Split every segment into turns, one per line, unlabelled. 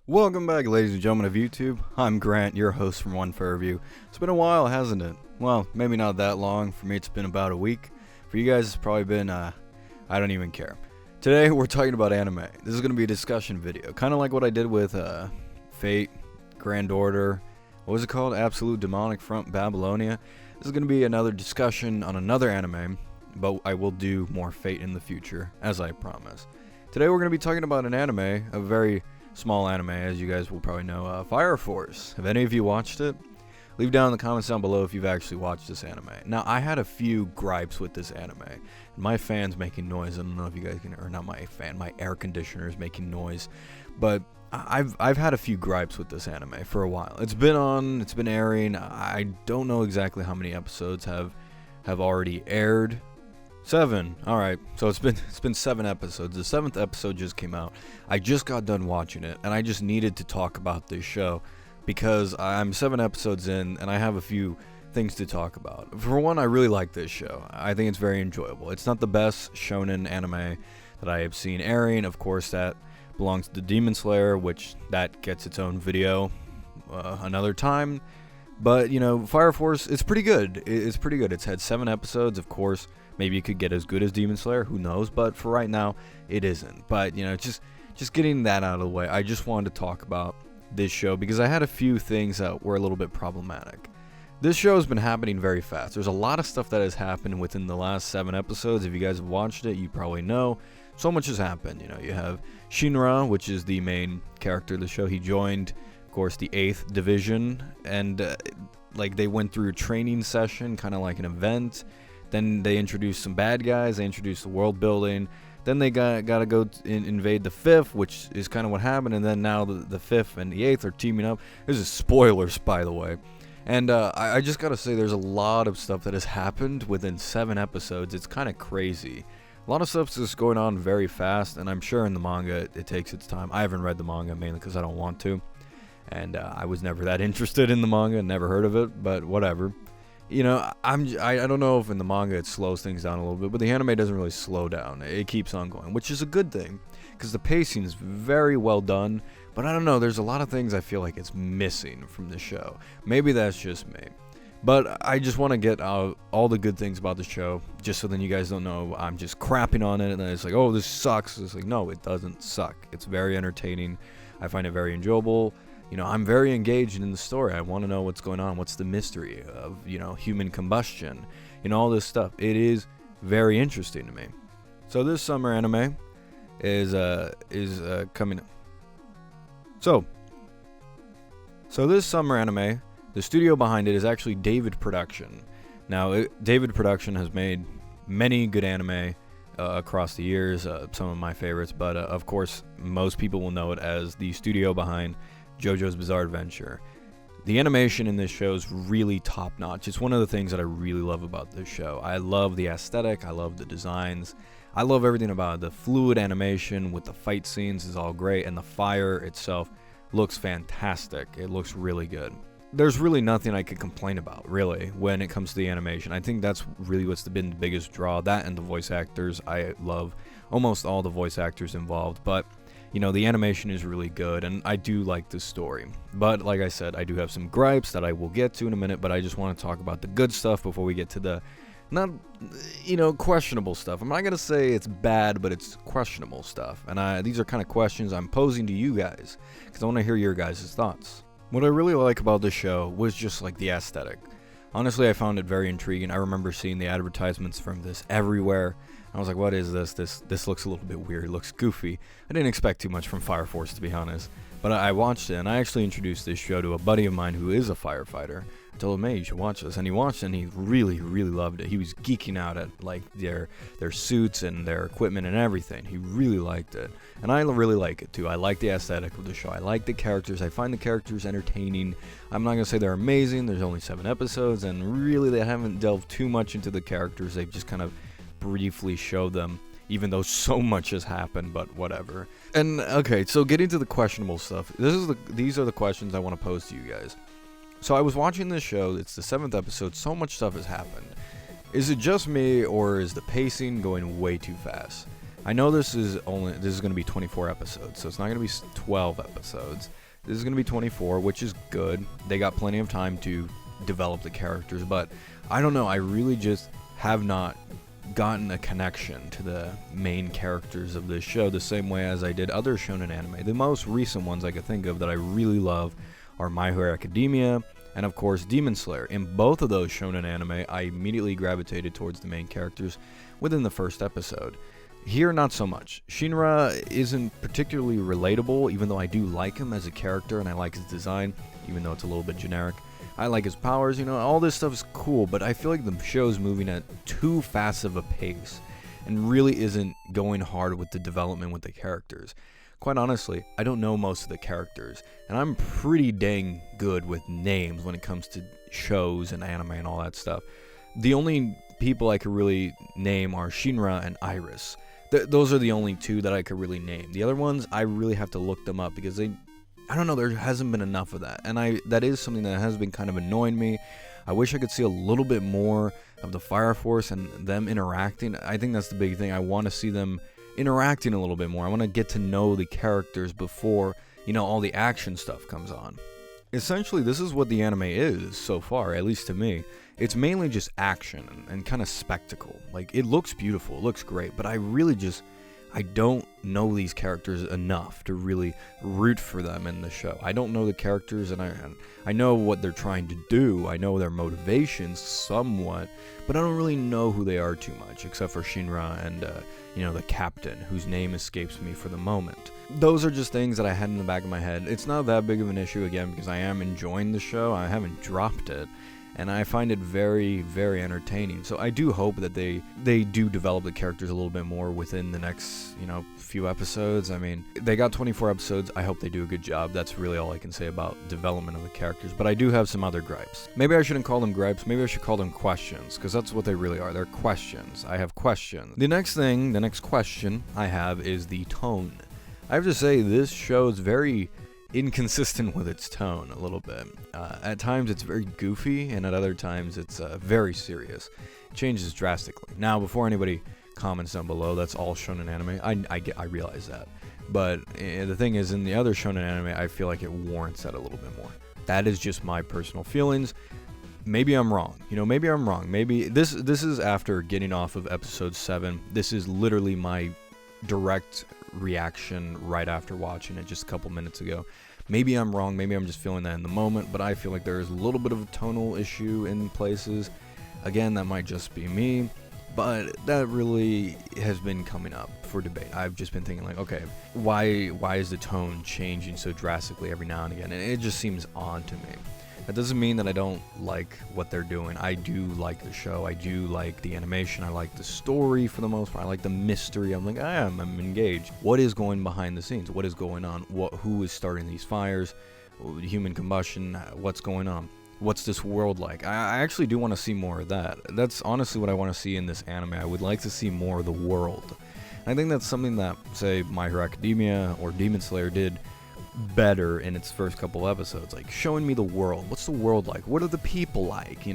Welcome back, ladies and gentlemen of YouTube. I'm Grant, your host from One Fair Review. It's been a while, hasn't it? Well, maybe not that long. For me, it's been about a week. For you guys, it's probably been, I don't even care. Today, we're talking about anime. This is going to be a discussion video, kind of like what I did with Fate, Grand Order, what was it called? Absolute Demonic Front Babylonia. This is going to be another discussion on another anime, but I will do more Fate in the future, as I promised. Today, we're going to be talking about an anime, a very small anime, as you guys will probably know, Fire Force. Have any of you watched it? Leave down in the comments down below if you've actually watched this anime. Now, I had a few gripes with this anime. My fan's making noise. I don't know if you guys can, or not my fan, my air conditioner is making noise. But I've had a few gripes with this anime for a while. It's been airing. I don't know exactly how many episodes have already aired. 7. Alright, so it's been 7 episodes. The 7th episode just came out. I just got done watching it, and I just needed to talk about this show because I'm 7 episodes in, and I have a few things to talk about. For one, I really like this show. I think it's very enjoyable. It's not the best shonen anime that I have seen airing. Of course, that belongs to Demon Slayer, which that gets its own video another time. But, you know, Fire Force, it's pretty good. It's pretty good. It's had 7 episodes, of course. Maybe it could get as good as Demon Slayer, who knows, but for right now, it isn't. But, you know, just getting that out of the way, I just wanted to talk about this show because I had a few things that were a little bit problematic. This show has been happening very fast. There's a lot of stuff that has happened within the last 7 episodes. If you guys have watched it, you probably know. So much has happened. You know, you have Shinra, which is the main character of the show. He joined, of course, the 8th Division, and, like, they went through a training session, kind of like an event. Then they introduced some bad guys, they introduced the world building, then they gotta go invade the 5th, which is kind of what happened, and then now the 5th and the 8th are teaming up. This is spoilers, by the way. And I just gotta say, there's a lot of stuff that has happened within 7 episodes. It's kind of crazy. A lot of stuff's just going on very fast, and I'm sure in the manga it takes its time. I haven't read the manga, mainly because I don't want to. And I was never that interested in the manga, never heard of it, but whatever. You know, I don't know if in the manga it slows things down a little bit, but the anime doesn't really slow down. It keeps on going, which is a good thing, because the pacing is very well done, but I don't know, there's a lot of things I feel like it's missing from the show. Maybe that's just me. But I just want to get out all the good things about the show, just so then you guys don't know I'm just crapping on it, and then it's like, oh, this sucks. It's like, no, it doesn't suck. It's very entertaining. I find it very enjoyable. You know, I'm very engaged in the story. I want to know what's going on. What's the mystery of, you know, human combustion? You know, all this stuff. It is very interesting to me. So this summer anime is coming up. So this summer anime, the studio behind it is actually David Production. Now, David Production has made many good anime across the years, some of my favorites, but of course, most people will know it as the studio behind JoJo's Bizarre Adventure. The animation in this show is really top-notch. It's one of the things that I really love about this show. I love the aesthetic, I love the designs, I love everything about it. The fluid animation with the fight scenes is all great, and the fire itself looks fantastic. It looks really good. There's really nothing I could complain about, really, when it comes to the animation. I think that's really what's been the biggest draw. That and the voice actors. I love almost all the voice actors involved, but you know, the animation is really good, and I do like the story. But like I said, I do have some gripes that I will get to in a minute, but I just want to talk about the good stuff before we get to the, not, you know, questionable stuff. I'm not going to say it's bad, but it's questionable stuff. And these are kind of questions I'm posing to you guys, because I want to hear your guys' thoughts. What I really like about the show was just like the aesthetic. Honestly, I found it very intriguing. I remember seeing the advertisements from this everywhere. I was like, what is this? This looks a little bit weird. It looks goofy. I didn't expect too much from Fire Force, to be honest. But I watched it, and I actually introduced this show to a buddy of mine who is a firefighter. I told him, hey, you should watch this. And he watched it, and he really, really loved it. He was geeking out at, like, their suits and their equipment and everything. He really liked it. And I really like it, too. I like the aesthetic of the show. I like the characters. I find the characters entertaining. I'm not going to say they're amazing. There's only 7 episodes, and really they haven't delved too much into the characters. They've just kind of briefly show them, even though so much has happened, but whatever. And okay, so getting to the questionable stuff, these are the questions I want to pose to you guys. So I was watching this show, it's the 7th episode, so much stuff has happened. Is it just me, or is the pacing going way too fast? I know this is going to be 24 episodes, so it's not going to be 12 episodes. This is going to be 24, which is good. They got plenty of time to develop the characters, but I don't know, I really just have not gotten a connection to the main characters of this show the same way as I did other shonen anime. The most recent ones I could think of that I really love are My Hero Academia and of course Demon Slayer. In both of those shonen anime, I immediately gravitated towards the main characters within the first episode. Here, not so much. Shinra isn't particularly relatable, even though I do like him as a character and I like his design, even though it's a little bit generic. I like his powers, all this stuff is cool, but I feel like the show's moving at too fast of a pace and really isn't going hard with the development with the characters. Quite honestly, I don't know most of the characters, and I'm pretty dang good with names when it comes to shows and anime and all that stuff. The only people I could really name are Shinra and Iris. Those are the only two that I could really name. The other ones, I really have to look them up because I don't know, there hasn't been enough of that. And that is something that has been kind of annoying me. I wish I could see a little bit more of the Fire Force and them interacting. I think that's the big thing. I want to see them interacting a little bit more. I want to get to know the characters before, all the action stuff comes on. Essentially, this is what the anime is so far, at least to me. It's mainly just action and kind of spectacle. Like, it looks beautiful, it looks great, but I don't know these characters enough to really root for them in the show. I don't know the characters, and I know what they're trying to do. I know their motivations somewhat, but I don't really know who they are too much, except for Shinra and, the captain, whose name escapes me for the moment. Those are just things that I had in the back of my head. It's not that big of an issue, again, because I am enjoying the show. I haven't dropped it. And I find it very, very entertaining. So I do hope that they do develop the characters a little bit more within the next, few episodes. I mean, they got 24 episodes. I hope they do a good job. That's really all I can say about development of the characters. But I do have some other gripes. Maybe I shouldn't call them gripes. Maybe I should call them questions, because that's what they really are. They're questions. I have questions. The next question I have is the tone. I have to say, this show is very inconsistent with its tone a little bit. At times it's very goofy, and at other times it's very serious. It changes drastically. Now, before anybody comments down below, that's all shonen anime. I realize that. But the thing is, in the other shonen anime, I feel like it warrants that a little bit more. That is just my personal feelings. Maybe I'm wrong. Maybe I'm wrong. Maybe this is after getting off of episode 7. This is literally my direct reaction right after watching it just a couple minutes ago. Maybe I'm wrong, maybe I'm just feeling that in the moment, but I feel like there is a little bit of a tonal issue in places. Again, that might just be me, but that really has been coming up for debate. I've just been thinking like, okay, why is the tone changing so drastically every now and again? And it just seems odd to me. That doesn't mean that I don't like what they're doing. I do like the show. I do like the animation. I like the story for the most part. I like the mystery. I'm like, I'm engaged. What is going behind the scenes? What is going on? Who is starting these fires? Human combustion? What's going on? What's this world like? I actually do want to see more of that. That's honestly what I want to see in this anime. I would like to see more of the world. And I think that's something that, say, My Hero Academia or Demon Slayer did better in its first couple episodes, like showing me the world. What's the world like? What are the people like?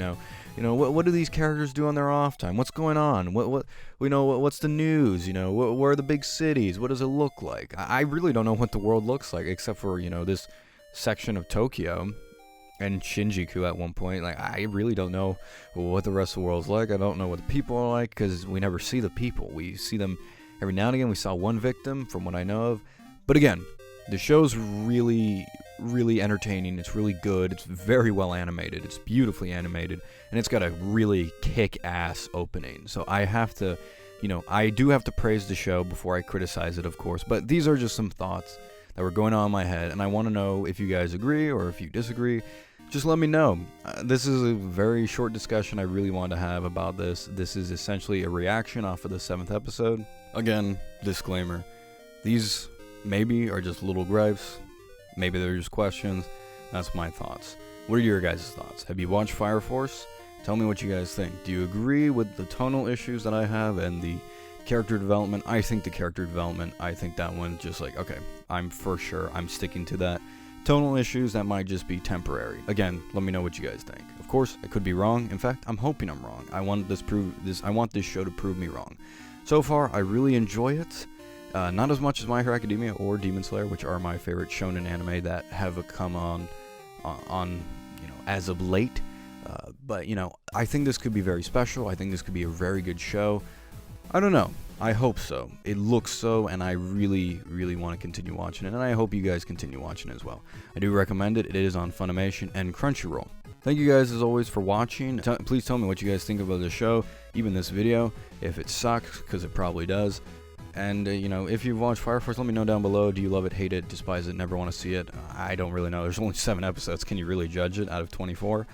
What do these characters do on their off time? What's going on? What's the news? Where are the big cities? What does it look like? I really don't know what the world looks like, except for this section of Tokyo and Shinjuku at one point. Like, I really don't know what the rest of the world's like. I don't know what the people are like, because we never see the people. We see them every now and again. We saw one victim from what I know of, but again, the show's really, really entertaining. It's really good. It's very well animated. It's beautifully animated. And it's got a really kick-ass opening. So I have to, I do have to praise the show before I criticize it, of course. But these are just some thoughts that were going on in my head. And I want to know if you guys agree or if you disagree. Just let me know. This is a very short discussion I really want to have about this. This is essentially a reaction off of the 7th episode. Again, disclaimer. These maybe are just little gripes, maybe they're just questions. That's my thoughts. What are your guys' thoughts? Have you watched Fire Force? Tell me what you guys think. Do you agree with the tonal issues that I have and the character development? I think the character development, I think that one just like, okay, I'm sticking to that. Tonal issues, that might just be temporary. Again, let me know what you guys think. Of course, I could be wrong. In fact, I'm hoping I'm wrong. I want this show to prove me wrong. So far, I really enjoy it. Not as much as My Hero Academia or Demon Slayer, which are my favorite shonen anime that have come on as of late. But I think this could be very special. I think this could be a very good show. I don't know. I hope so. It looks so, and I really, really want to continue watching it, and I hope you guys continue watching it as well. I do recommend it. It is on Funimation and Crunchyroll. Thank you guys, as always, for watching. Please tell me what you guys think about the show, even this video, if it sucks, because it probably does. And, if you've watched Fire Force, let me know down below. Do you love it, hate it, despise it, never want to see it? I don't really know. There's only 7 episodes. Can you really judge it out of 24?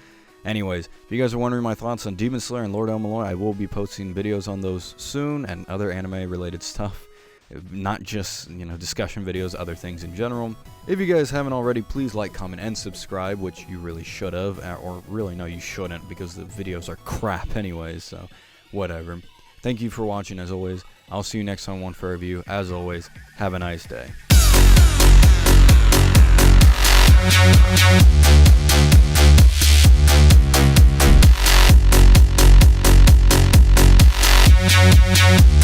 Anyways, if you guys are wondering my thoughts on Demon Slayer and Lord Elmalloy, I will be posting videos on those soon and other anime-related stuff. Not just, discussion videos, other things in general. If you guys haven't already, please like, comment, and subscribe, which you really should have, or really, no, you shouldn't, because the videos are crap anyways, so whatever. Thank you for watching, as always. I'll see you next time on One for Review. As always, have a nice day. We'll be right back.